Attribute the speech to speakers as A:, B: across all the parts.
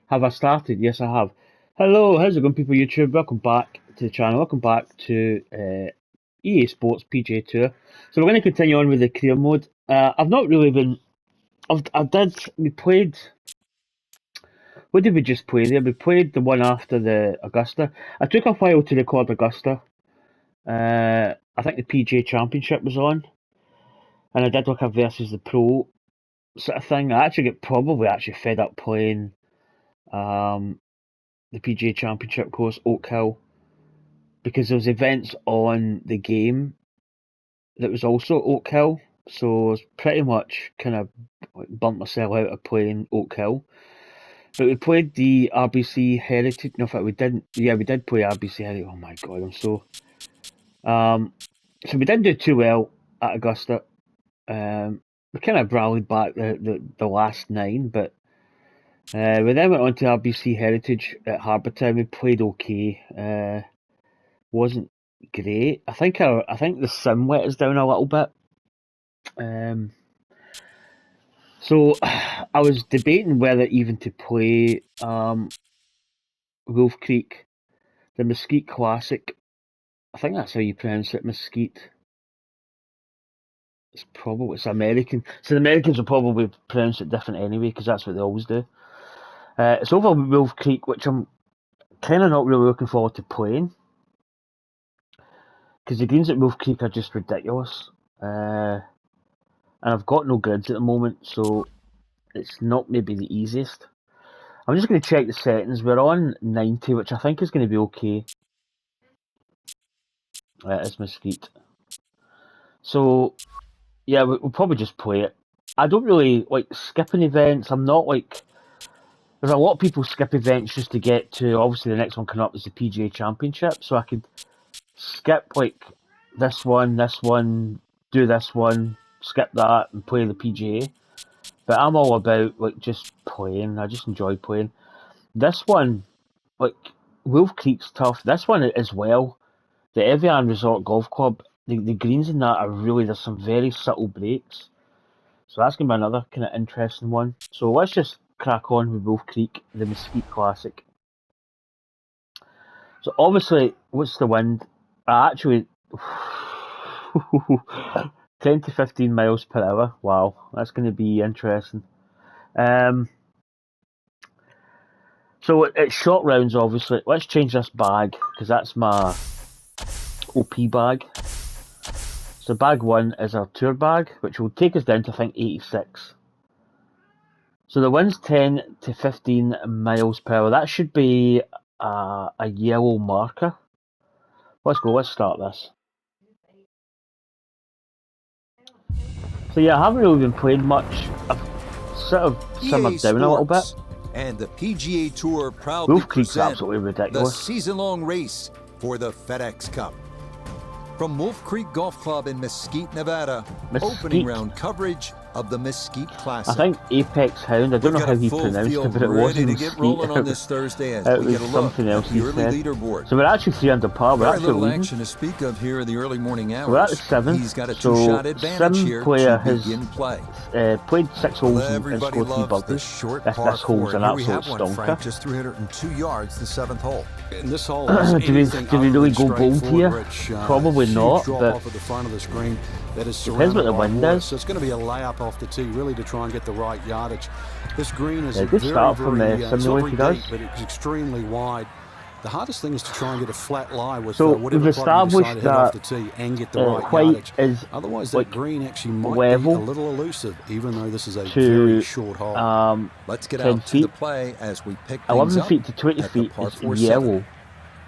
A: Have I started? Yes, I have. Hello, how's it going, people? YouTube, welcome back to the channel. Welcome back to EA Sports PGA Tour. So we're going to continue on with the career mode. I've not really been. We played. What did we just play there? We played the one after the Augusta. I took a while to record Augusta. I think the PGA Championship was on, and I did like a versus the pro sort of thing. I actually get probably actually fed up playing um, the PGA Championship course, Oak Hill, because there was events on the game that was also Oak Hill. So I was pretty much kind of burnt myself out of playing Oak Hill. But we played the RBC Heritage. No, in fact, we didn't. Yeah, we did play RBC Heritage. Oh my god, I'm so. So we didn't do too well at Augusta. We kind of rallied back the last 9, but we then went on to RBC Heritage at Harbour Town. We played okay. Wasn't great. I think the sim let us down a little bit. So I was debating whether even to play Wolf Creek, the Mesquite Classic. I think that's how you pronounce it, Mesquite. It's American. So the Americans will probably pronounce it different anyway, because that's what they always do. It's over Wolf Creek, which I'm kind of not really looking forward to playing, because the greens at Wolf Creek are just ridiculous. And I've got no grids at the moment, so it's not maybe the easiest. I'm just going to check the settings. We're on 90, which I think is going to be okay. It's Mesquite. So, yeah, we'll probably just play it. I don't really like skipping events. I'm not like... There's a lot of people skip events just to get to... Obviously, the next one coming up is the PGA Championship, so I could skip, like, this one, do this one, skip that, and play the PGA. But I'm all about, like, just playing. I just enjoy playing. This one, like, Wolf Creek's tough. This one as well, the Evian Resort Golf Club, the greens in that are really, there's some very subtle breaks. So that's going to be another kind of interesting one. So let's just crack on with Wolf Creek, the Mesquite Classic. So obviously, what's the wind? Actually, 10 to 15 miles per hour. Wow, that's going to be interesting. So it's short rounds, obviously. Let's change this bag, because that's my OP bag. So bag 1 is our tour bag, which will take us down to, I think, 86. So the wind's 10 to 15 miles per hour. That should be a yellow marker. Let's go, let's start this. So yeah, I haven't really been playing much. I've sort of simmered down a little bit.
B: And the PGA Tour proudly
A: Wolf Creek's
B: present
A: absolutely
B: the
A: ridiculous.
B: season-long race for the FedEx Cup. From Wolf Creek Golf Club in Mesquite, Nevada, opening round coverage of the Mesquite Classic.
A: I think Apex Hound, I don't know how he pronounced it, but it wasn't Mesquite.
B: On this Thursday as
A: it
B: we
A: was
B: get a
A: something
B: look
A: else
B: at
A: he
B: the early
A: said.
B: leaderboard.
A: So we're actually 3 under par, we're
B: Very
A: actually
B: little
A: leading.
B: action to speak of here in the early morning hours.
A: We're at the 7th,
B: He's got a
A: so
B: two-shot advantage
A: Sim
B: here
A: player
B: to
A: has
B: begin play.
A: Played 6 holes and
C: Everybody
A: scored 3
C: loves the
A: birdies.
C: short
A: This
C: par
A: hole's
C: 4.
A: an
C: Here we
A: absolute
C: have one, Frank,
A: stonker.
C: just 302 yards, the 7th hole.
D: And this hole
A: do we really go bold here? Probably not,
D: drop
A: but
D: off at the front of the screen that is
A: depends what
D: surrounded
A: the
D: by
A: wind
D: water.
A: is.
D: So it's going to be a layup off the tee, really, to try and get the right yardage. This green is
A: good start from
D: it's not
A: Simulator
D: very
A: does.
D: deep, but it's extremely wide. The hardest thing is to try and get a flat lie with
A: So
D: whatever
A: we've
D: club you decide
A: established
D: to hit off
A: that
D: the tee and get the right
A: white
D: yardage.
A: is
D: Otherwise,
A: like
D: that green actually might
A: level
D: be a little elusive, even though this is a
A: to
D: very short hole.
B: Let's get
A: 10
B: out to the
A: feet.
B: play as we pick
A: 11
B: things up
A: feet to 20
B: at the
A: feet
B: par
A: is
B: 4
A: yellow.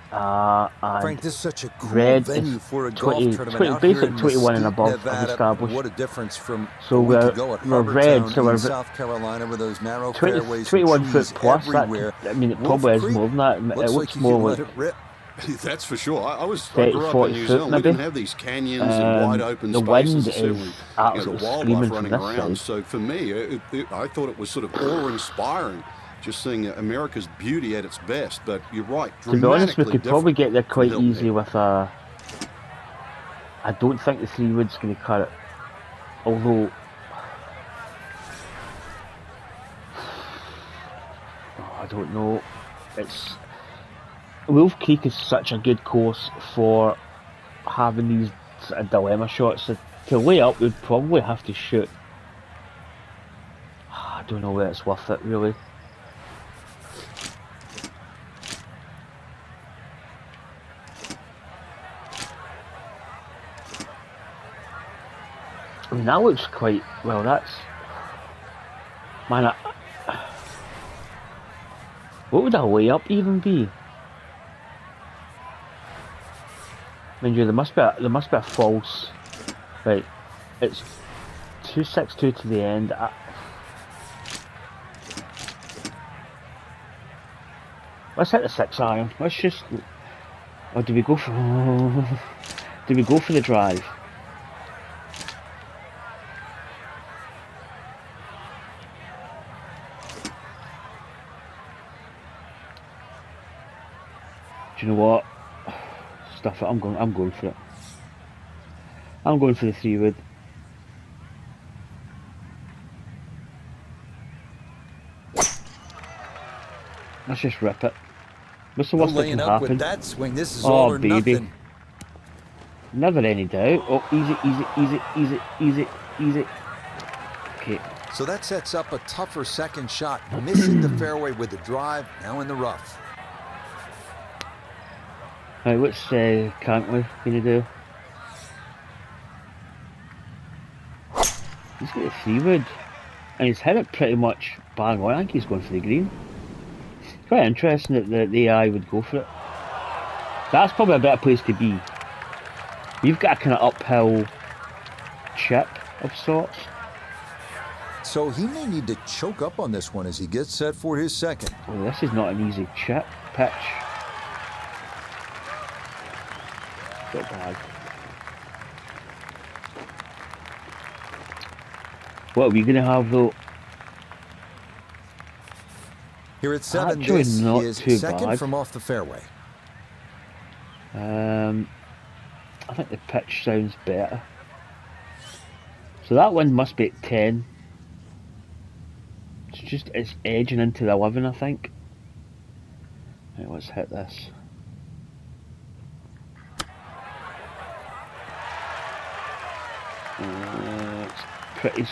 C: Frank,
A: And
C: this is such a cool
A: red
C: venue
A: is
C: for a
A: 20,
C: golf tournament
A: 20
C: out here
A: basic
C: in
A: 21 and
C: Mesquite,
A: above
C: Nevada.
A: I've established.
C: What a difference from
A: So
C: a week ago at
A: we're red,
C: Harbortown
A: so
C: in
A: we're
C: South Carolina with those narrow
A: 20,
C: fairways
A: 21
C: and
A: foot
C: trees
A: plus.
C: everywhere.
A: That, I mean, it
C: Wolf
A: probably is
C: Creek
A: more than that. It
C: looks
A: looks
C: like you
A: more
C: can
A: like
C: let it rip.
E: That's for sure. I
A: 30,
E: grew up
A: 40
E: in New
A: foot
E: Zealand. We
A: maybe.
E: didn't have these canyons and wide open
A: The
E: spaces.
A: wind
E: And certainly,
A: is
E: the
A: absolutely
E: wildlife
A: screaming from
E: running
A: this
E: around.
A: side.
E: So for me, I thought it was sort of awe-inspiring, just seeing America's beauty at its best. But you're right,
A: To be honest, we
E: dramatically
A: could probably get there quite
E: Hilton
A: easy
E: Head.
A: with a... I don't think the 3 wood's going to cut it. Although, I don't know. It's Wolf Creek is such a good course for having these sort of dilemma shots. So to lay up, we'd probably have to shoot. I don't know whether it's worth it, really. I mean, that looks quite well. That's man. What would a layup even be? Mind you, there must be a false. Right, it's 262 to the end. Let's hit the 6-iron. Let's just. Or do we go for? Do we go for the drive? Do you know what? Stuff it. I'm going for it. I'm going for the 3-wood. Let's just rip it. What's the worst that can happen?
B: With that swing. This is all or
A: baby.
B: nothing.
A: Never any doubt. Oh, easy. Okay.
B: So that sets up a tougher second shot. Missing the fairway with the drive. Now in the rough.
A: Right, what's Cantley gonna do? He's got a 3-wood, and he's hit it pretty much bang on. I think he's going for the green. It's quite interesting that the AI would go for it. That's probably a better place to be. You've got a kind of uphill chip of sorts.
B: So he may need to choke up on this one as he gets set for his second.
A: Well, this is not an easy pitch. Not bad. What are we going to have though?
B: Here at 7,
A: Actually,
B: this
A: not
B: is
A: too
B: second
A: bad.
B: from off the fairway.
A: I think the pitch sounds better. So that one must be at 10. It's edging into the 11, I think. Right, let's hit this. It's pretty. It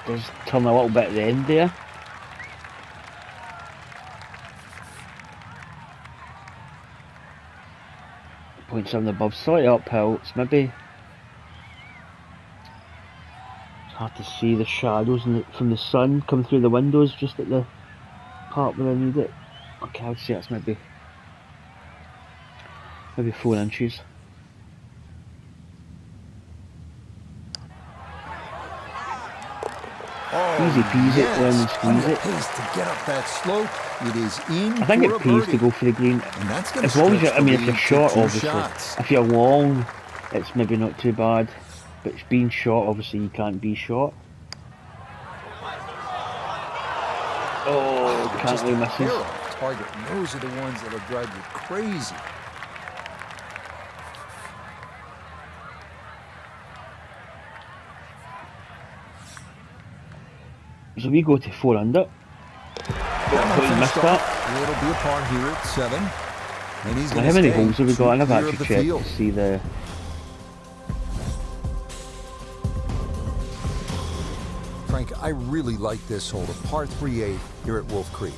A: does turn a little bit at the end there. .7 above, slightly uphill. It's maybe. It's hard to see the shadows from the sun come through the windows just at the part where I need it. Okay, I would say that's maybe 4 inches. Easy peasy, lemon squeeze it.
B: To get up that slope, it is in.
A: I think it pays to go for the green. As long as if you're short, obviously. If you're long, it's maybe not too bad. But being short, obviously, you can't be short. Oh, can't we misses?
B: Target. Those are the ones that'll drive you crazy.
A: So we go to 4 under. Oh, missed that.
B: It'll be a par here at 7. And he's
A: Now, how many
B: stay
A: holes have we got? I've
B: clear of
A: actually
B: the
A: checked
B: field.
A: to see the.
B: Frank, I really like this hole, the par 3-8 here at Wolf Creek.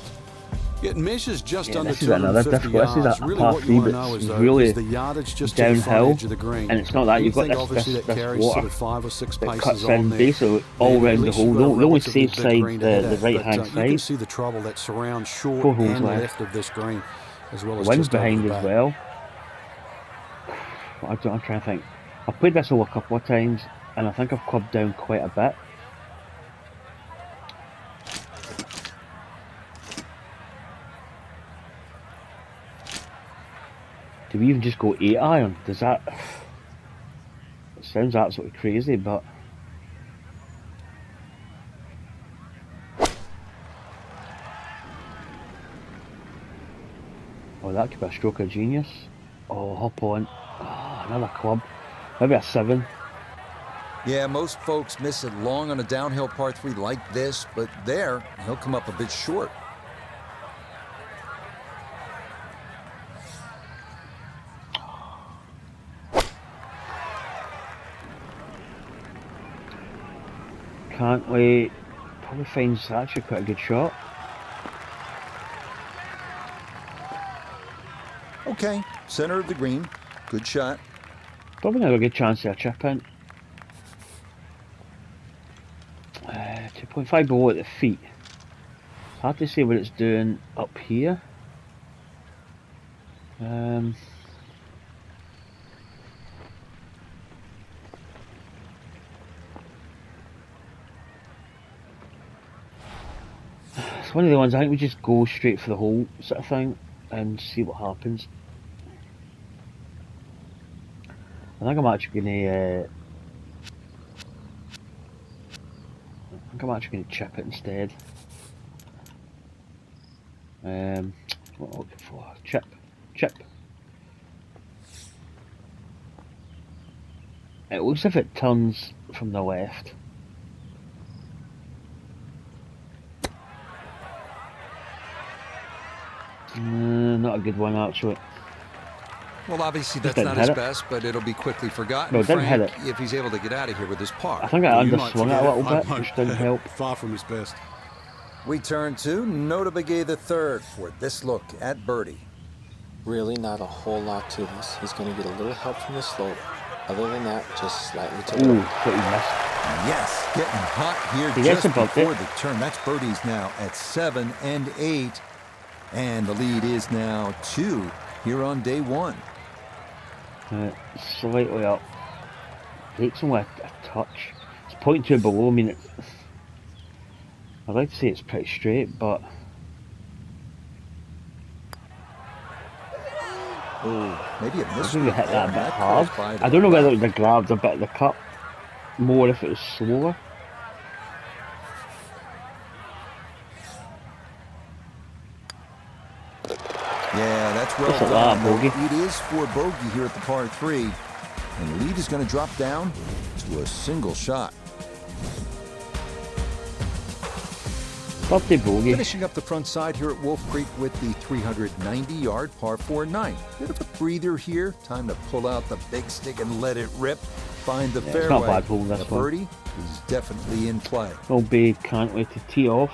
D: It measures just
A: Yeah,
D: under
A: this is another
D: 250
A: difficult. This
D: yards.
A: is a
D: Really
A: par
D: what
A: 3,
D: you want to
A: but
D: know
A: it's
D: is,
A: really
D: is the yardage just to the front
A: downhill,
D: edge of the green.
A: and it's not that you've got
D: Anything, obviously,
A: this
D: that carries
A: water
D: sort of 5 or 6
A: that
D: paces
A: cuts
D: on
A: in
D: there.
A: basically all
D: Maybe at
A: round the
D: least
A: hole.
D: you've got a
A: The only
D: relatively
A: safe
D: good
A: side,
D: green to hit
A: the
D: at,
A: right
D: but,
A: hand
D: You can
A: side.
D: see the trouble that surrounds short
A: 4 holes
D: and
A: left.
D: left of this green, as well
A: The
D: as
A: wind's
D: just over
A: behind
D: the
A: as
D: back.
A: well. I'm trying to think. I've played this hole a couple of times, and I think I've clubbed down quite a bit. Do we even just go 8-iron? Does that... It sounds absolutely crazy, but... Oh, that could be a stroke of genius. Oh, hop on. Oh, another club. Maybe a 7.
B: Yeah, most folks miss it long on a downhill par 3 like this, but there, he'll come up a bit short.
A: Can't wait. Probably finds actually quite a good shot.
B: Okay, center of the green. Good shot.
A: Probably have a good chance of a chip in. 2.5 below at the feet. Hard to say what it's doing up here. It's one of the ones I think we just go straight for the hole sort of thing and see what happens. I think I'm actually gonna chip it instead. What am I looking for? Chip. It looks as if it turns from the left. Not a good one actually.
B: Well, obviously
A: Just
B: that's
A: didn't
B: not his
A: hit it.
B: best, but it'll be quickly forgotten,
A: No, didn't hit
B: Frank,
A: it.
B: if he's able to get out of here with his par.
A: I think I
D: Well, you might
A: underswung it
D: forget
A: a little
D: I
A: bit,
D: might.
A: which didn't help.
D: Far from his best.
B: We turn to Nota Begay the third for this look at birdie.
F: Really not a whole lot to this. He's going to get a little help from the slope. Other than that, just slightly to the
A: Ooh,
F: right.
A: but he missed.
B: Yes, getting hot here
A: He gets
B: just
A: above
B: before
A: it.
B: the turn. That's birdies now at 7 and 8. And the lead is now 2 here on day 1.
A: Slightly up. Takes him with a touch. It's 0.2 below. I mean, I'd like to say it's pretty straight, but
B: Oh, maybe a
A: I
B: miss.
A: think we hit that a bit hard.
B: crossed by to
A: I don't know
B: the
A: whether it
B: left.
A: would have grabbed a bit of the cup more if it was slower.
B: Yeah, that's well
A: Look at
B: done.
A: that,
B: though.
A: bogey.
B: It is for bogey here at the par 3. And the lead is going to drop down to a single shot.
A: Birthday bogey.
B: Finishing up the front side here at Wolf Creek with the 390-yard par 4-9. Bit of a breather here. Time to pull out the big stick and let it rip. Find the
A: Yeah, it's
B: fairway.
A: not a bad hole, this
B: The
A: one.
B: birdie is definitely in play.
A: Will be can't wait to tee off.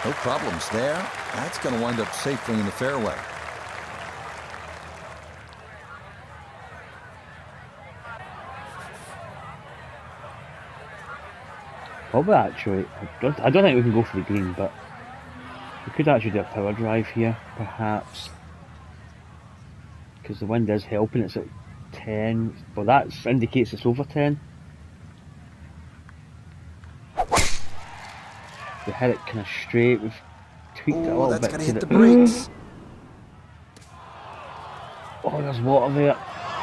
B: No problems there. That's going to wind up safely in the fairway.
A: Probably actually. I don't think we can go for the green, but we could actually do a power drive here, perhaps. Because the wind is helping, it's at 10. Well, that indicates it's over 10. We hit it kind of straight, we've tweaked it a
B: Oh,
A: little
B: that's
A: bit.
B: going to
A: to
B: hit the
A: the-
B: brakes.
A: Oh, there's water there.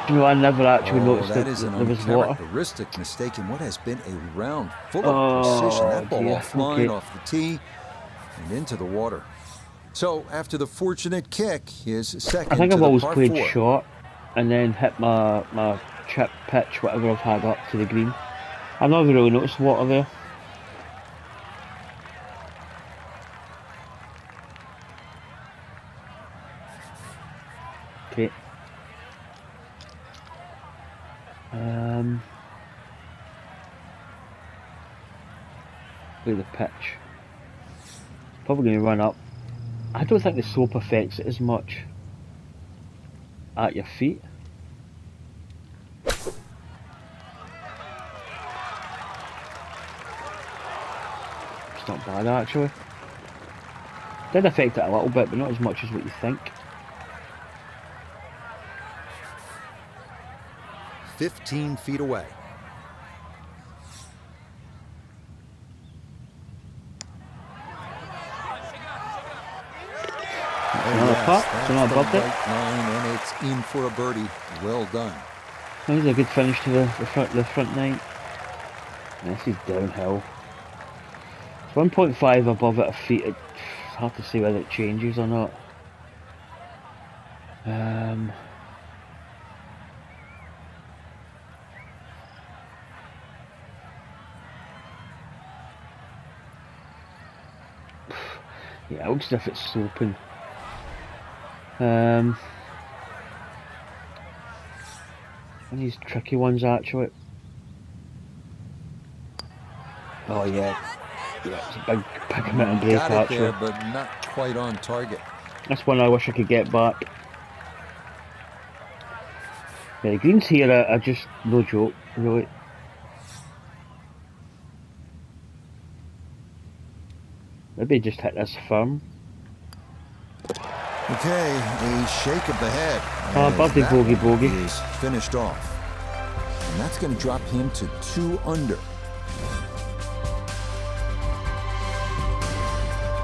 A: You know, I never actually
B: Oh,
A: noticed
B: that
A: that
B: is an
A: there was water.
B: uncharacteristic mistake in what has been a round full
A: Oh,
B: of precision. That ball
A: dear.
B: offline
A: Okay.
B: off the tee and into the water. So after the fortunate kick, his second
A: I think
B: to
A: I've
B: the
A: always
B: par
A: played
B: 4.
A: short and then hit my chip pitch, whatever I've had up to the green. I've never really noticed water there. Okay. Look at the pitch. Probably going to run up. I don't think the slope affects it as much at your feet. It's not bad actually. Did affect it a little bit, but not as much as what you think.
B: 15 feet away.
A: Another putt,
B: that's
A: so not
B: the
A: above it.
B: right line, and it's in for a birdie. Well done.
A: That was a good finish to the front nine. This is downhill. It's 1.5 above at a feet. It's hard to see whether it changes or not. Yeah, it looks as if it's sloping. One of these tricky ones actually. Oh yeah, it's a big amount of break
B: Got it
A: actually.
B: there, but not quite on target.
A: That's one I wish I could get back. Yeah, the greens here are just no joke, really. Maybe just hit this firm.
B: Okay, a shake of the head.
A: Birdie,
B: That
A: bogey,
B: one
A: bogey.
B: is finished off. And that's going to drop him to 2 under.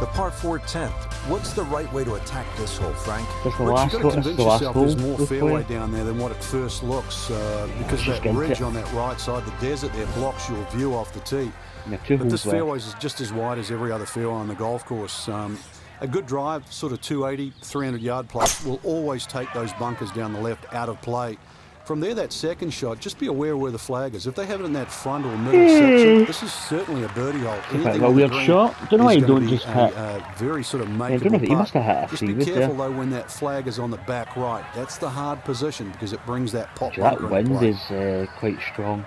D: The par 4 10th. What's the right way to attack this hole, Frank?
A: That's the
D: Rich,
A: last
D: you've
A: hole.
D: got to
A: That's
D: convince
A: the last
D: yourself
A: hole.
D: there's more
A: we'll
D: fairway
A: play.
D: down there than what it first looks, because
A: just
D: that
A: get
D: ridge
A: it.
D: on that right side, the desert there, blocks your view off the tee.
A: Yeah, 2
D: But
A: holes
D: this
A: left.
D: fairway is just as wide as every other fairway on the golf course. A good drive, sort of 280, 300 yard plus, will always take those bunkers down the left out of play. From there, that second shot, just be aware where the flag is. If they have it in that front or middle section, this is certainly a birdie hole.
A: Like a
D: on the
A: weird
D: green
A: shot. Don't know why
D: is
A: you
D: gonna
A: don't
D: be
A: just hit.
D: a very sort of
A: I don't know
D: makeable
A: if he
D: putt.
A: must have hit a
D: Just be
A: 3 wood
D: careful
A: there.
D: though when that flag is on the back right. That's the hard position because it brings that pop
A: So that
D: bunker into
A: wind
D: play.
A: is quite strong.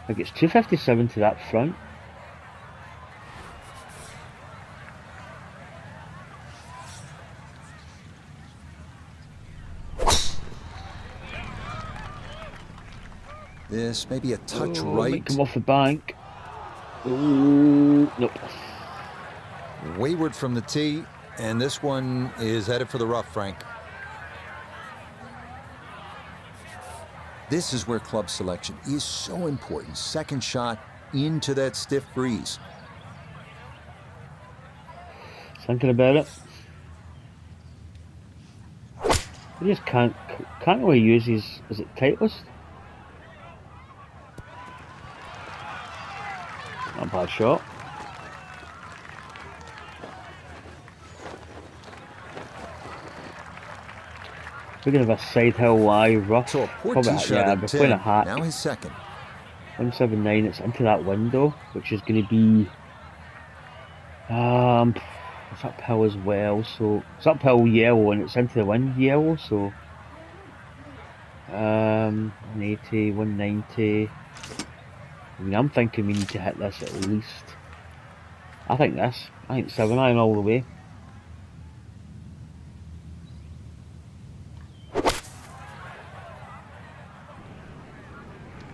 A: Like it's 257 to that front.
B: This may be a touch
A: Might
B: right.
A: come off the bank. Ooh, nope.
B: Wayward from the tee, and this one is headed for the rough, Frank. This is where club selection is so important. Second shot into that stiff breeze.
A: Thinking about it. He just can't really use his. Is it Titleist? Not a bad shot. We're gonna have a side hill lie rough.
B: So a poor
A: Probably,
B: tee shot
A: yeah,
B: at
A: we're playing a
B: 10.
A: hack.
B: Now his second.
A: 179. It's into that window, which is going to be it's uphill as well. So it's uphill yellow, and it's into the wind yellow. So 180, 190. I mean, I'm thinking we need to hit this at least. I think 7-iron all the way.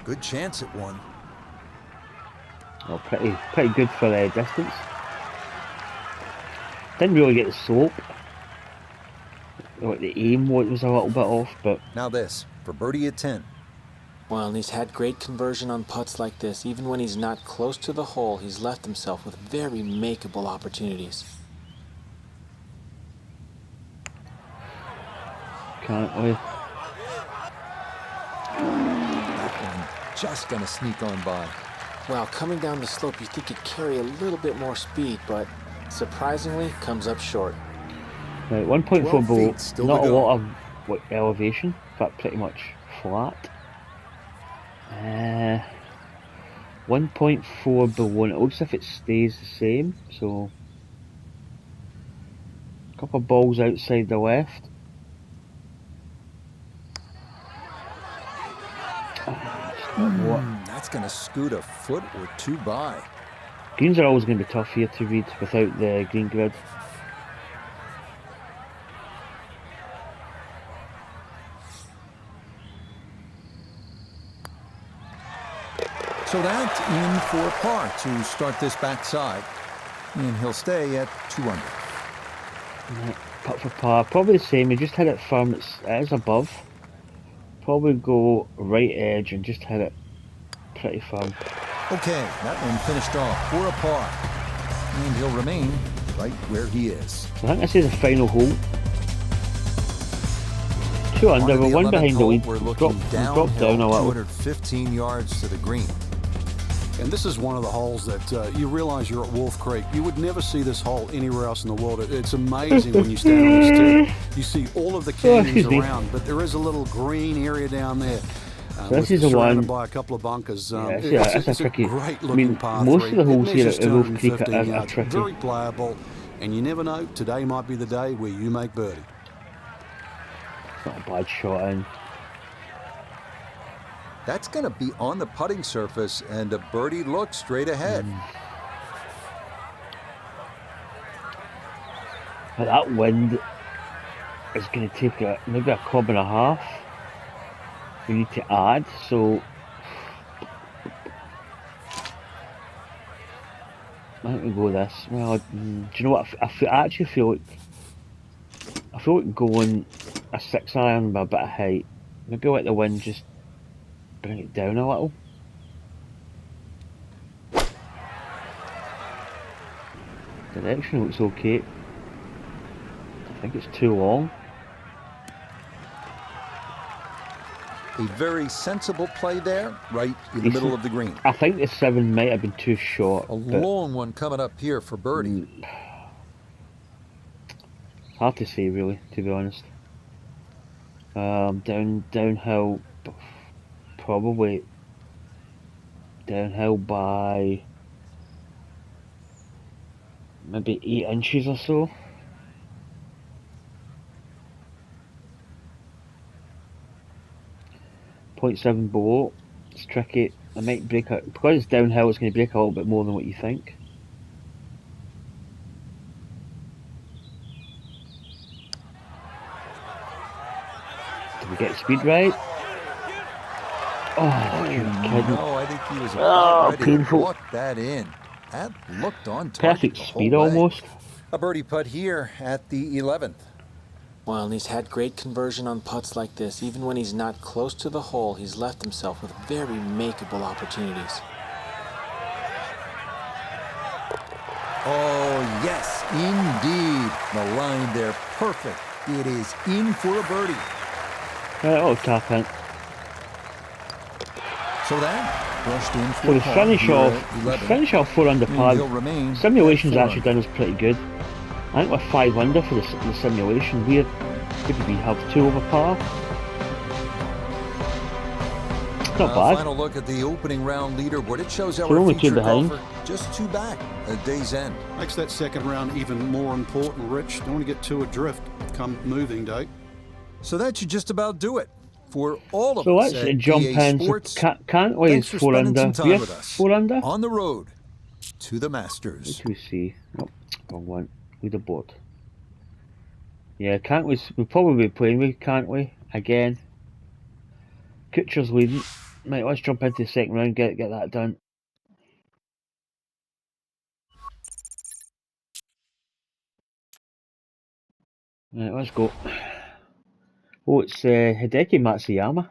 B: Good chance at one.
A: Oh, pretty good for the distance. Didn't really get the slope. Like the aim was a little bit off, but
B: Now this for birdie at 10.
F: Well, and he's had great conversion on putts like this. Even when he's not close to the hole, he's left himself with very makeable opportunities.
A: can't we?
B: That one just gonna sneak on by.
F: Well, coming down the slope, you think it'd carry a little bit more speed, but surprisingly comes up short.
A: Right, 1.4
B: 12
A: below.
B: feet still
A: Not
B: to
A: a
B: go.
A: lot of elevation, in fact, pretty much flat. 1.4 below, and it looks as if it stays the same. So, a couple of balls outside the left.
B: That's gonna scoot a foot or two by.
A: Greens are always going to be tough here to read without the green grid.
B: So that's in for par to start this backside. And he'll stay at 2 under.
A: Putt for par, probably the same. He just hit it firm. It is above. Probably go right edge and just hit it pretty firm.
B: Okay, that one finished off for a par. And he'll remain right where he is.
A: So I think this is the final hole. 2
B: On
A: under,
B: to
A: we're
B: the
A: 1
B: 11th
A: behind the
B: hole,
A: lead.
B: we're
A: We've
B: looking
A: dropped down a little.
B: 215 yards to the green.
D: And this is one of the holes that you realise you're at Wolf Creek. You would never see this hole anywhere else in the world. It's amazing when you stand on this tee. You see all of the canyons
A: excuse me.
D: around, but there is a little green area down there.
A: So this is the
D: surrounded
A: one.
D: by a couple of bunkers.
A: Yeah, that's a tricky.
D: Great
A: I
D: looking
A: mean,
D: par
A: most
D: three.
A: of the holes
D: It
A: here
D: measures
A: at Wolf Creek
D: 215
A: are
D: yards,
A: tricky.
D: very playable, and you never know. Today might be the day where you make birdie.
A: It's not a bad shot in.
B: That's going to be on the putting surface, and a birdie look straight ahead.
A: But that wind is going to take maybe a club and a half. We need to add, so I think we go this. Well, do you know what? I actually feel like going a 6-iron by a bit of height. Maybe let the wind just bring it down a little. Direction looks okay. I think it's too long.
B: A very sensible play there, right in the middle of the green.
A: I think the 7 might have been too short.
B: A long one coming up here for birdie.
A: Hard to say, really, to be honest. Downhill, probably downhill by maybe 8 inches or so. .7 below. It's tricky. I might break it because it's downhill. It's going to break a little bit more than what you think. Did we get speed right? Oh, you're kidding.
B: No, I think he was about ready
A: painful.
B: to lock that in. That looked on target
A: Perfect
B: the whole
A: speed
B: way.
A: almost.
B: A birdie putt here at the 11th.
F: Well, and he's had great conversion on putts like this. Even when he's not close to the hole, he's left himself with very makeable opportunities.
B: Oh, yes, indeed. The line there, perfect. It is in for a birdie.
A: Oh, tap in.
B: So that brushed in for
A: So the
B: par
A: finish
B: here
A: off,
B: at 11.
A: finish off 4 under
B: And
A: par.
B: he'll remain
A: Simulation's
B: at 4
A: actually done us pretty good. I think we're 5 under for the simulation. Maybe we have 2 over par. Not bad.
B: Final look at the opening round leaderboard. It shows
A: So
B: our
A: only 2
B: featured
A: behind.
B: golfer just 2 back at day's end.
D: Makes that second round even more important, Rich. Don't want to get too adrift come moving day.
B: So that should just about do it for all of
A: So
B: us
A: let's
B: at
A: jump
B: PA
A: in. So
B: Sports.
A: can't we?
B: Thanks
A: Is
B: for
A: 4
B: spending
A: under.
B: some
A: We
B: time
A: have
B: with us
A: 4 under?
B: on the road to the
A: What
B: Masters.
A: do we see? Oh, wrong one. Leaderboard. Yeah, can't we? We'll probably be playing with, can't we? Again. Kutcher's leading. Right, let's jump into the second round, get that done. Right, let's go. Oh, it's Hideki Matsuyama.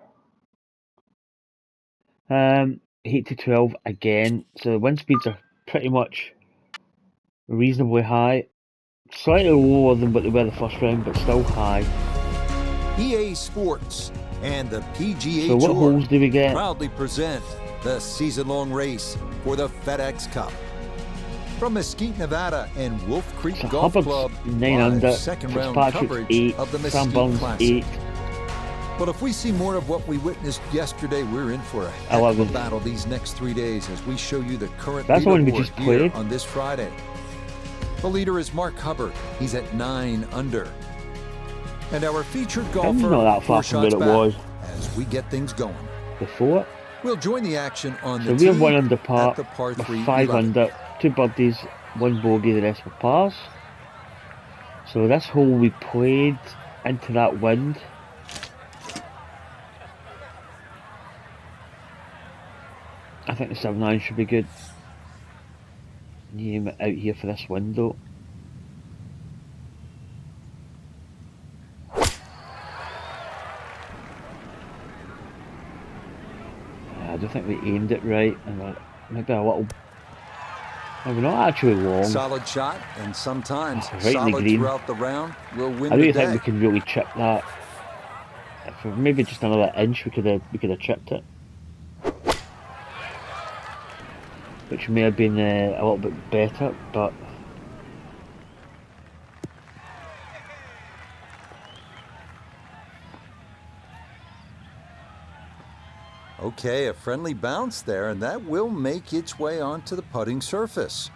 A: 8 to 12 again. So the wind speeds are pretty much reasonably high. Slightly lower than what they were the first round, but still high.
B: EA Sports and the PGA
A: So what
B: Tour
A: holes do we get?
B: proudly present the season-long race for the FedEx Cup. From Mesquite, Nevada and Wolf Creek
A: So
B: Golf
A: Hubbard's
B: Club,
A: 9
B: live
A: under,
B: second-round
A: Fitzpatrick's
B: coverage
A: 8,
B: of the
A: Sam
B: Mesquite
A: Burns
B: Classic.
A: 8.
B: But if we see more of what we witnessed yesterday, we're in for a heck of a
A: 11.
B: battle these next 3 days as we show you the current
A: That's the one we
B: leaderboard
A: just
B: here
A: played.
B: on this Friday. The leader is Mark Hubbard. He's at 9 under. And our featured golfer,
A: not that far
B: 4
A: from where
B: shots
A: it
B: back
A: was
B: as we get things going.
A: Before.
B: We'll join the action on
A: So
B: the
A: we're
B: tee
A: 1 under par,
B: at the par 3
A: 5
B: 11.
A: under, 2 birdies, 1 bogey, the rest were pars. So this hole we played into that wind. I think the 7-9 should be good. Aim it out here for this window. I don't think we aimed it right, and maybe a little We're not actually long.
B: Solid shot, and sometimes
A: Right in the
B: solid
A: green.
B: throughout the round will win
A: I
B: the
A: really
B: day.
A: think we can really chip that. If we're maybe just another inch, we could have chipped it, which may have been a little bit better, but.
B: Okay, a friendly bounce there, and that will make its way onto the putting surface.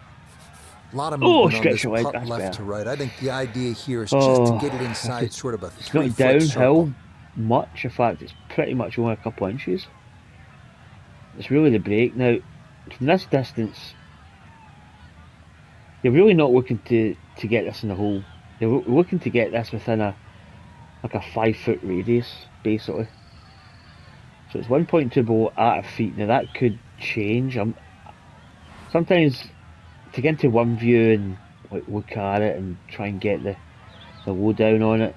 B: A lot of movement on
A: stretch
B: this
A: it wide,
B: putt
A: that's
B: left
A: better.
B: to right. I think the idea here is just to get it inside sort of a
A: It's not
B: 3-foot
A: downhill
B: circle.
A: much. In fact, it's pretty much only a couple inches. It's really the break. Now, from this distance, you're really not looking to get this in the hole. You're looking to get this within a 5-foot radius, basically. So it's 1.2 below at a feet. Now that could change. Sometimes to get into one view and like look at it and try and get the lowdown on it,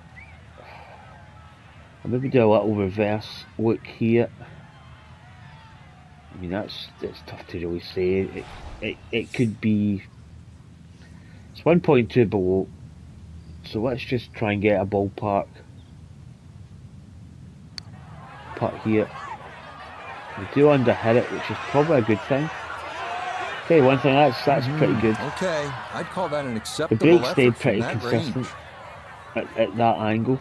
A: I'll maybe do a little reverse look here. I mean it's tough to really say. It could be. It's 1.2 below. So let's just try and get a ballpark putt here. We do underhit it, which is probably a good thing. Tell you one thing, that's pretty good.
B: Okay, I'd call that an
A: The
B: acceptable
A: break
B: effort
A: stayed
B: from
A: pretty
B: that
A: consistent
B: range.
A: at that angle.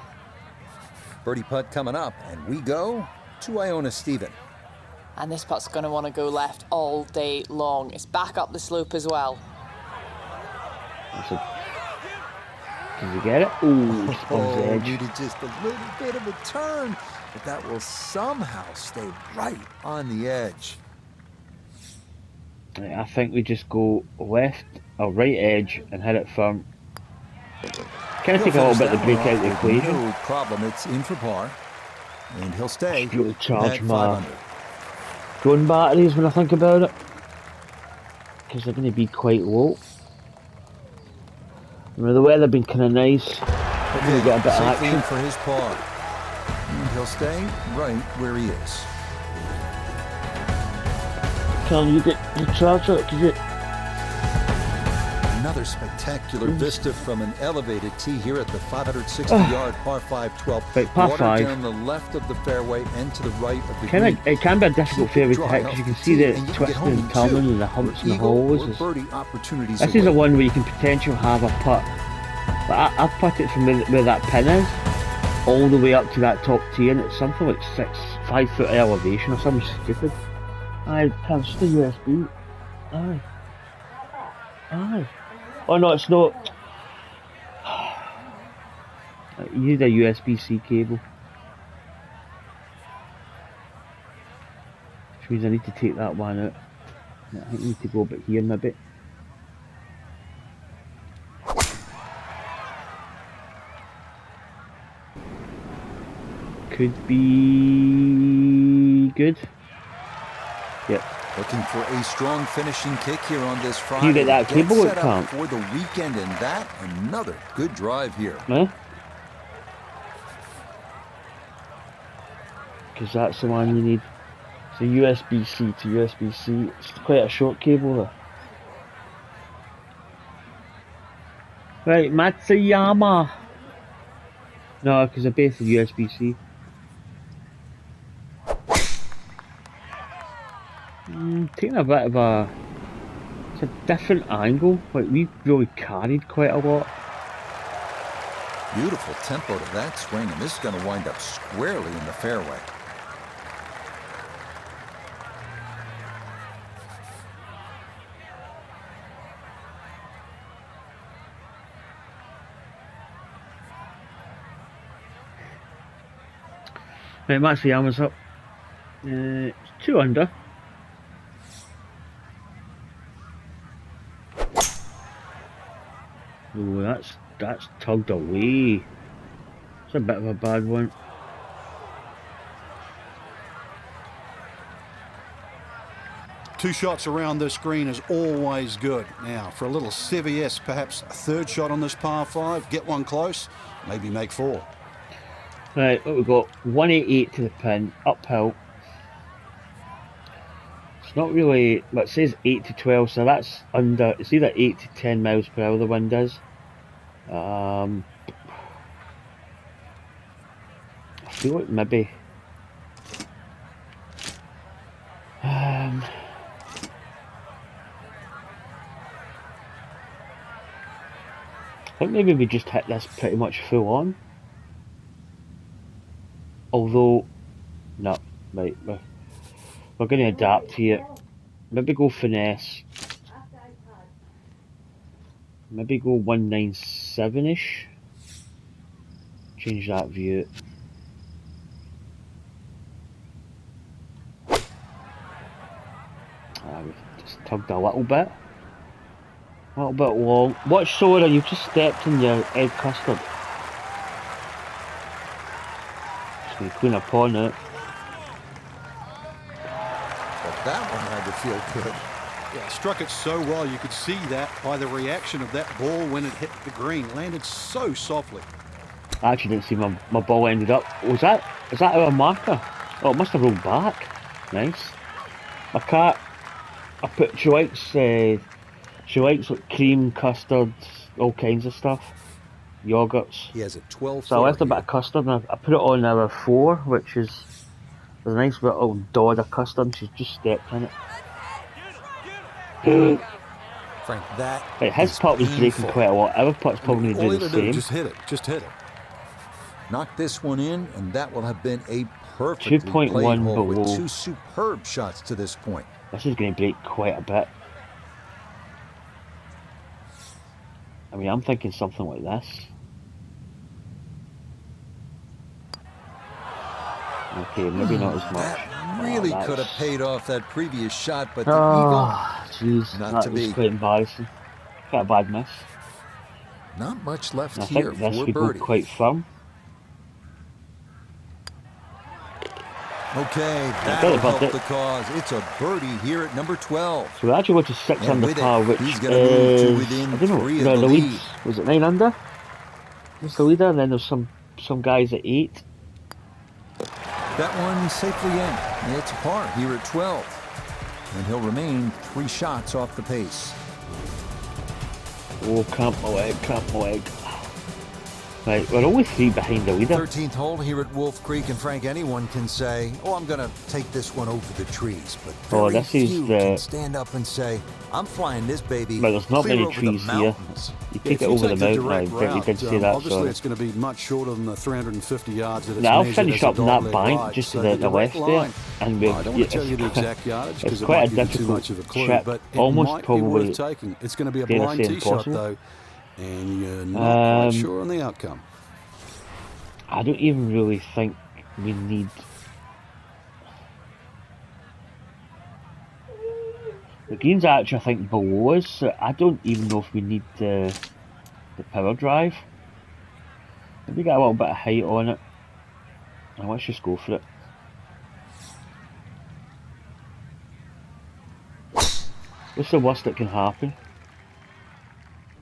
B: Birdie putt coming up, and we go to Iona Stephen.
G: And this putt's going to want to go left all day long. It's back up the slope as well.
A: Did you get it? Ooh, just on the edge.
B: Needed just a little bit of a turn, but that will somehow stay right on the edge.
A: I think we just go left or right edge and hit it firm. Kind of take a little bit to break out the equation.
B: No problem, it's in for par, and he'll stay
A: Really charge
B: at
A: my
B: 5 under.
A: drone batteries when I think about it, because they're going to be quite low. Remember, the weather been kind of nice. Hopefully we get a bit of
B: Safely in
A: action.
B: for his par, and he'll stay right where he is.
A: Can you get your charger? Could you?
B: Another spectacular vista from an elevated tee here at the 560-yard par 5 12.
A: Right, par
B: Water
A: 5.
B: down the left of the fairway and to the right of the green.
A: It can be a difficult fairway to hit because you can see the twisting and turning and the humps and the holes. This is the one where you can potentially have a putt. But I put it from where that pin is all the way up to that top tee, and it's something like 5 foot elevation or something stupid. Aye, it's just a USB. Aye. Oh no, it's not. You need a USB-C cable. Which means I need to take that one out. I think I need to go a bit here maybe. Could be good. Yep.
B: Looking for a strong finishing kick here on this Friday.
A: You get that cable
B: Get
A: at
B: set up
A: camp?
B: for the weekend, and that another good drive here.
A: Huh? Because that's the one you need. It's a USB-C to USB-C. It's quite a short cable though. Right, Matsuyama. No, because they're both USB-C. Taking a bit of a... It's a different angle. Like, we've really carried quite a lot.
B: Beautiful tempo to that swing, and this is going to wind up squarely in the fairway.
A: Right, Matsuyama's up. It's 2 under. Oh, that's tugged away. It's a bit of a bad one.
D: Two shots around this green is always good. Now, for a little CVS, perhaps a third shot on this par 5. Get one close, maybe make 4.
A: Right, what we got? 188 to the pin, uphill. It's not really, but it says 8 to 12, so that's under, it's either 8 to 10 miles per hour the wind is. I feel like maybe I think maybe we just hit this pretty much full on. Although, no, right, we're going to adapt here. Maybe go finesse. Maybe go 197-ish. Change that view. We've just tugged a little bit. A little bit long. Watch Sora, you've just stepped in your egg custard. Just going to clean up on it.
B: But that one had to feel good.
D: Yeah, struck it so well. You could see that by the reaction of that ball when it hit the green. Landed so softly.
A: I actually didn't see my ball ended up. Is that our marker? Oh, it must have rolled back. Nice. My cat, she likes like cream, custards, all kinds of stuff. Yogurts.
B: He has a 12
A: So I left a bit of custard and I put it on our 4, which is there's a nice little dod of custard and she's just stepped in it.
B: Frank, that
A: Right, his putt was breaking quite a lot. Our putt's probably going to do the same.
D: Just hit it. Just hit it.
B: Knock this one in, and that will have been a perfectly
A: 2.1
B: played hole with
A: below.
B: 2 superb shots to this point.
A: This is going to break quite a bit. I mean, I'm thinking something like this. Okay, maybe not as much.
B: That really could have paid off that previous shot, but the
A: Oh, jeez,
B: Not
A: that
B: to
A: was
B: be.
A: quite embarrassing. Quite a bad miss.
B: eagle, not much left
A: And I
B: here
A: think this
B: for
A: could go
B: birdie.
A: quite firm.
B: Okay,
A: bet
B: that'll
A: about
B: help
A: it.
B: the cause. It's a birdie here at number 12.
A: So we actually went to 6
B: And
A: under
B: with it,
A: par, which
B: he's gonna move to
A: is,
B: within
A: I don't know,
B: 3 of
A: no,
B: the
A: the
B: lead.
A: lead, was it 9 under? Who's the leader? And then there's some guys at 8.
B: That one safely in. It's par here at 12. And he'll remain 3 shots off the pace.
A: Oh, cramp my leg. Right, we're only 3 behind the leader.
B: 13th hole here at Wolf Creek, and Frank, anyone can say, oh, I'm going to take this one over the trees. But very
A: this is
B: few
A: the-
B: can stand up and say, I'm flying this baby
A: Well, there's not
B: clear
A: many
B: over the
A: trees here.
B: mountains.
A: You
D: Yeah,
A: take
D: if
A: it
D: you
A: over
D: take
A: the mountain,
D: direct
A: I bet you did say that.
D: obviously,
A: So.
D: it's going to be much shorter than the 350 yards that it's
A: Now I'll
D: measured
A: finish
D: as a
A: up in that
D: dog-leg
A: bank
D: ride.
A: just
D: So
A: to the
D: direct
A: left there,
D: line,
A: and
D: I don't want to tell you the
A: it's
D: exact yardage because it
A: quite
D: might
A: a
D: give you too
A: difficult
D: much of a clue,
A: chip,
D: but it
A: almost
D: might be
A: probably
D: worth taking. It's going to be a
A: dare I
D: blind
A: say
D: tee shot
A: impossible.
D: though, and you're not quite sure on the outcome.
A: I don't even really think we need. The green's actually, I think, below us, so I don't even know if we need the power drive. Maybe get a little bit of height on it. And let's just go for it. What's the worst that can happen?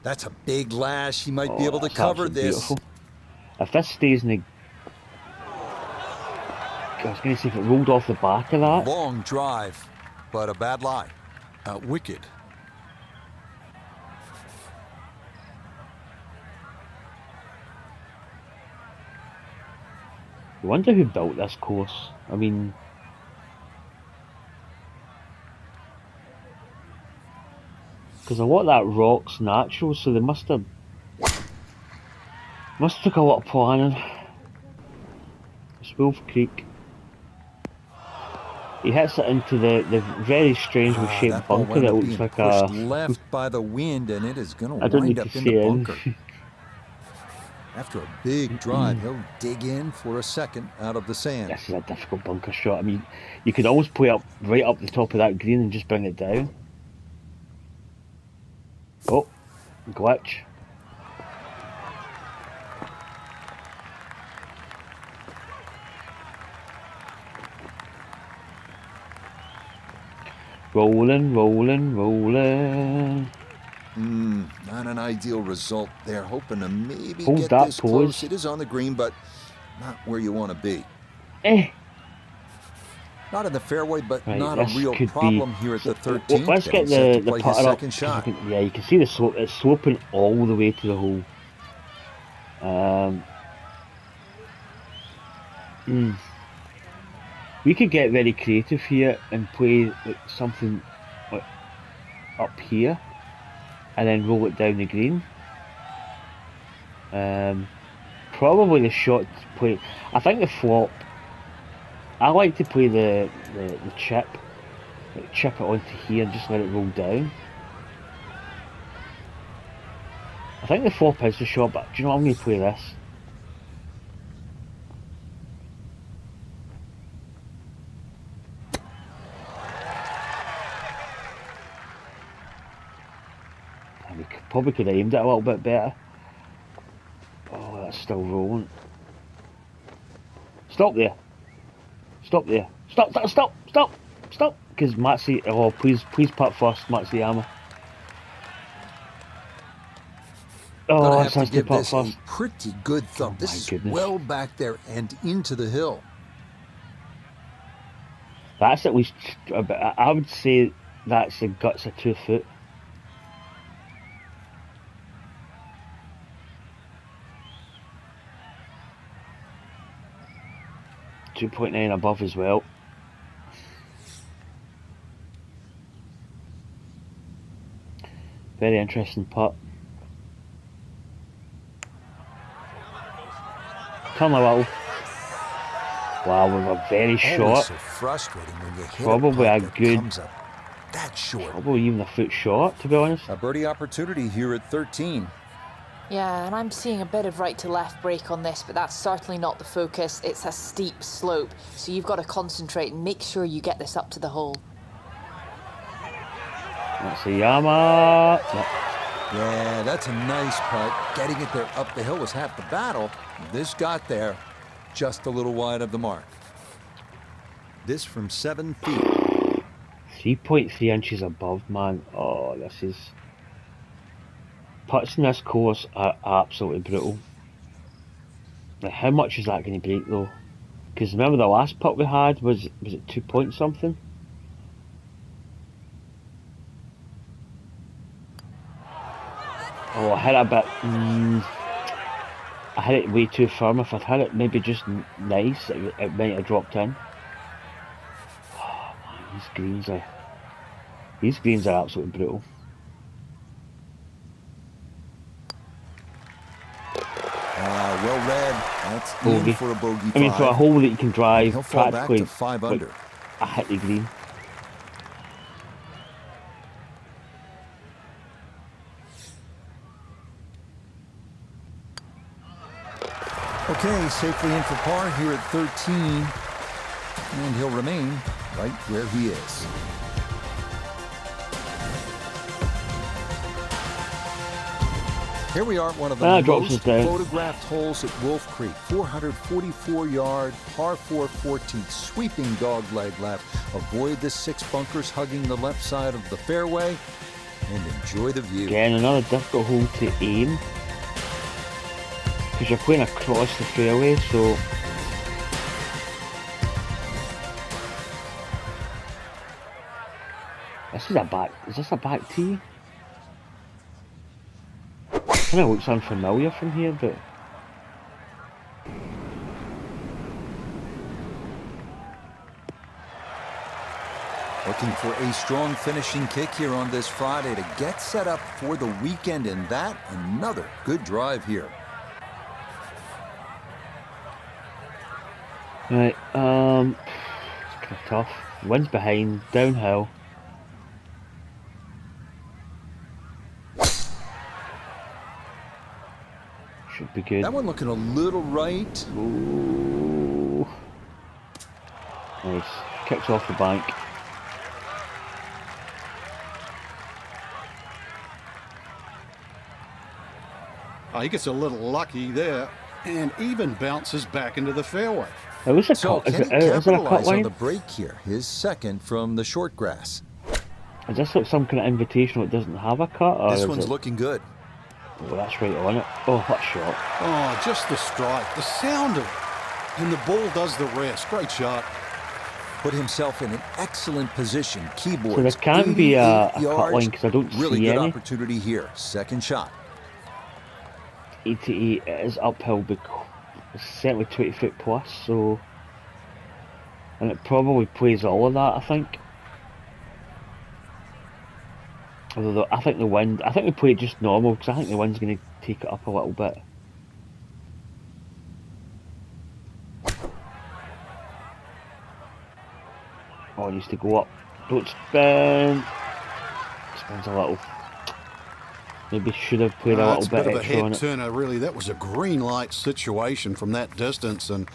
B: That's a big lash. He might be able to
A: That's
B: cover
A: absolutely
B: this.
A: beautiful. If this stays in the... I was going to say if it rolled off the back of that.
B: Long drive, but a bad lie.
D: Wicked.
A: I wonder who built this course. I mean... Because a lot of that rock's natural, so they must have took a lot of planning. It's Wolf Creek. He hits it into the very strangely shaped
B: That ball
A: bunker
B: wound
A: that
B: up
A: looks
B: being
A: like
B: pushed
A: a...
B: left by the wind, and it is going
A: I
B: to
A: don't need
B: wind
A: to
B: up in
A: see
B: the
A: it.
B: bunker. After a big drive, he'll dig in for a second out of the sand.
A: This is a difficult bunker shot. I mean, you could almost play up right up the top of that green and just bring it down. Oh, glitch. Rolling, rolling, rolling.
B: Not an ideal result there. Hoping to maybe
A: Hold
B: get
A: that
B: this
A: pose.
B: close. It is on the green, but not where you want to be.
A: Eh.
B: Not in the fairway, but
A: Right,
B: not a
A: this
B: real
A: could
B: problem
A: be.
B: here at the
A: Well,
B: 13th.
A: let's get
B: Getting set to
A: the
B: play his
A: putter up.
B: second
A: 'Cause you
B: shot.
A: yeah, you can see the slope. It's sloping all the way to the hole. We could get very creative here and play like something like up here, and then roll it down the green. Probably the shot to play. I think the flop. I like to play the chip, like chip it onto here and just let it roll down. I think the flop is the shot, but do you know what? I'm going to play this. And we probably could have aimed it a little bit better. Oh, that's still rolling. Stop there. Stop there. Stop, stop, stop, stop, stop. Because Matsi, oh, please putt first, Matsuyama. Oh,
B: Gonna
A: this
B: have
A: has
B: to
A: to
B: give
A: putt
B: this
A: first.
B: a pretty good thump.
A: Oh,
B: This
A: my
B: is
A: goodness.
B: well back there and into the hill.
A: That's at least, I would say that's the guts of 2 foot. .9 above as well. Very interesting putt. Come a little. Wow, we were very
B: Always
A: short.
B: so frustrating when you hit
A: Probably
B: a
A: a
B: putt that
A: good-
B: comes up that short.
A: Probably even a foot short, to be honest.
B: A birdie opportunity here at 13.
G: Yeah, and I'm seeing a bit of right to left break on this, but that's certainly not the focus. It's a steep slope, so you've got to concentrate and make sure you get this up to the hole.
A: Matsuyama. Yep.
B: Yeah, that's a nice putt. Getting it there up the hill was half the battle. This got there just a little wide of the mark.
D: This from 7 feet.
A: 3.3 inches above, man. Oh, this is... Putts in this course are absolutely brutal. Like, how much is that going to break, though? Because remember the last putt we had, was it 2 point something? Oh, I hit it a bit... I hit it way too firm. If I'd hit it maybe just nice, it might have dropped in. Oh, man, these greens are absolutely brutal.
B: Well read. That's
A: Bogey.
B: in for a bogey.
A: I mean, for a
B: 5.
A: hole that you can drive
B: He'll fall back
A: practically
B: to 5
A: like,
B: under.
A: I hit the green.
B: Okay, safely in for par here at 13. And he'll remain right where he is. Here we are at one of the
A: drops us
B: most
A: down.
B: photographed holes at Wolf Creek. 444-yard, par 4 14th, sweeping dogleg left. Avoid the 6 bunkers hugging the left side of the fairway and enjoy the view.
A: Again, another difficult hole to aim. Because you're playing across the fairway, so... This is a back... Is this a back tee? Kind of looks unfamiliar from here, but...
B: Looking for a strong finishing kick here on this Friday to get set up for the weekend, and that another good drive here.
A: Right, it's kind of tough. Wind's behind, downhill. Should be good.
B: That one looking a little right.
A: Ooh. Nice. Kicks off the bank.
E: He gets a little lucky there and even bounces back into the fairway.
A: It was a
B: So
A: cut.
B: can
A: Is
B: he
A: it a cut
B: capitalize on
A: line?
B: the break here? His second from the short grass.
A: Is this like some kind of invitational that doesn't have a cut? Or
B: This
A: is
B: one's
A: it...
B: looking good.
A: Oh, that's right on it. Oh, what shot.
E: Oh, just the strike, the sound of it. And the ball does the rest. Great shot.
B: put himself in an excellent position.
A: So there
B: Keyboards,
A: can't be a
B: 88
A: cut
B: yards.
A: line because I don't
B: Really
A: see
B: good
A: any.
B: opportunity here. Second shot.
A: 88, it is uphill, because it's certainly 20 foot plus, so. And it probably plays all of that, I think. Although I think the wind, I think we play it just normal, because I think the wind's going to take it up a little bit. Oh, it needs to go up. Don't spin. Spins a little. Maybe should have played a little
E: It's a
A: bit
E: bit of a
A: extra on
E: head
A: it.
E: turner, really. That was a green light situation from that distance, and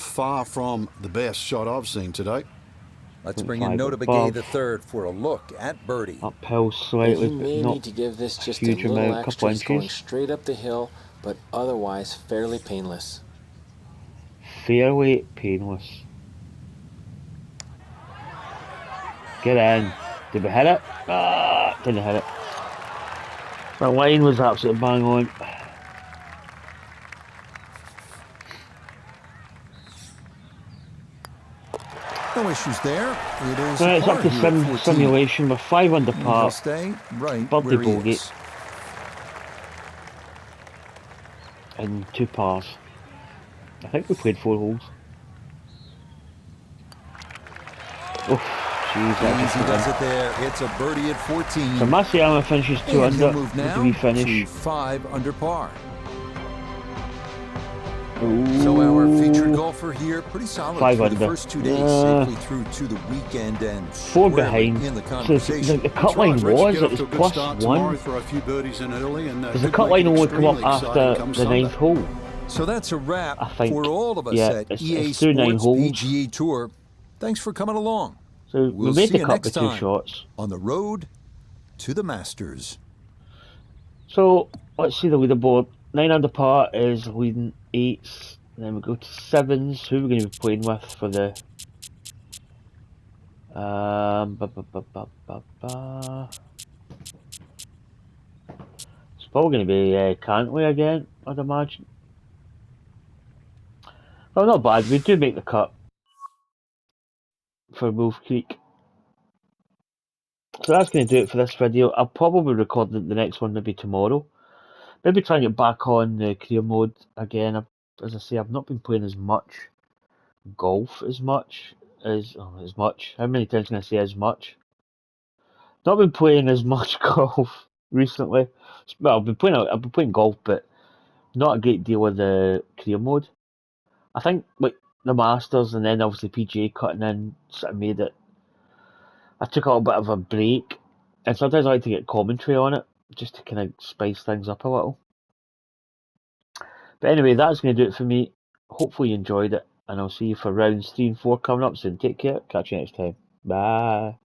E: far from the best shot I've seen today.
B: Let's bring in
A: 0.5
B: Nota Begay
A: above.
B: the third for a look at birdie.
A: Uphill
F: And
A: slightly,
F: he
A: but
F: may
A: not
F: need to give this just a
A: huge
F: little
A: amount, couple
F: extra. It's going
A: inches.
F: straight up the hill, but otherwise fairly painless.
A: Fairly painless. Get in. Did we hit it? Ah, didn't hit it. The line was absolutely bang on.
B: No issues there. It is
A: Right,
B: a
A: it's up
B: par
A: to
B: here at 14.
A: simulation. We're 5 under
B: And
A: par.
B: he'll stay right
A: Birdie
B: where he
A: bogey.
B: is.
A: And 2 pars. I think we played 4 holes. Oof, jeez, that
B: Easy
A: just
B: does
A: went
B: it there. It's a birdie at 14.
A: in. So Matsuyama finishes 2
B: And he'll
A: under.
B: move
A: What
B: now
A: do we
B: to
A: finish?
B: 5 under par.
A: Ooh,
B: So our featured golfer here, pretty solid
A: 5
B: through the
A: under.
B: first 2 days, safely through to the weekend and
A: 4
B: squarely
A: behind.
B: in the
A: So
B: conversation.
A: the cut line
E: That's right, Rich.
A: was,
E: Get
A: it
E: off
A: was
E: to a good
A: plus
E: start tomorrow,
A: 1.
E: throw a few birdies in early, and
A: Because the
E: could
A: cut
E: make
A: line
E: it
A: will come up
E: extremely exciting
A: after
E: come
A: the
E: Sunday.
A: 9th hole.
B: So that's a wrap
A: I think.
B: for all of us
A: Yeah,
B: at
A: it's
B: EA
A: through 9
B: Sports
A: holes.
B: PGA Tour. Thanks for coming along.
A: So we
B: We'll
A: made
B: see
A: the
B: you
A: cut
B: next
A: by 2
B: time
A: shots.
B: on the road to the Masters.
A: So let's see the leaderboard. 9 under par is leading 8s. Then we go to 7s. Who are we going to be playing with for the It's probably going to be Cantley again, I'd imagine. Well, not bad. We do make the cut for Wolf Creek. So that's going to do it for this video. I'll probably record the next one maybe tomorrow. Maybe try and get back on the career mode again. As I say, I've not been playing as much golf as much as How many times can I say as much? Not been playing as much golf recently. Well, I've been playing golf, but not a great deal of the career mode. I think like the Masters and then obviously PGA cutting in sort of made it. I took a little bit of a break, and sometimes I like to get commentary on it just to kind of spice things up a little. But anyway, that's going to do it for me. Hopefully you enjoyed it, and I'll see you for rounds 3 and 4 coming up soon. Take care. Catch you next time. Bye.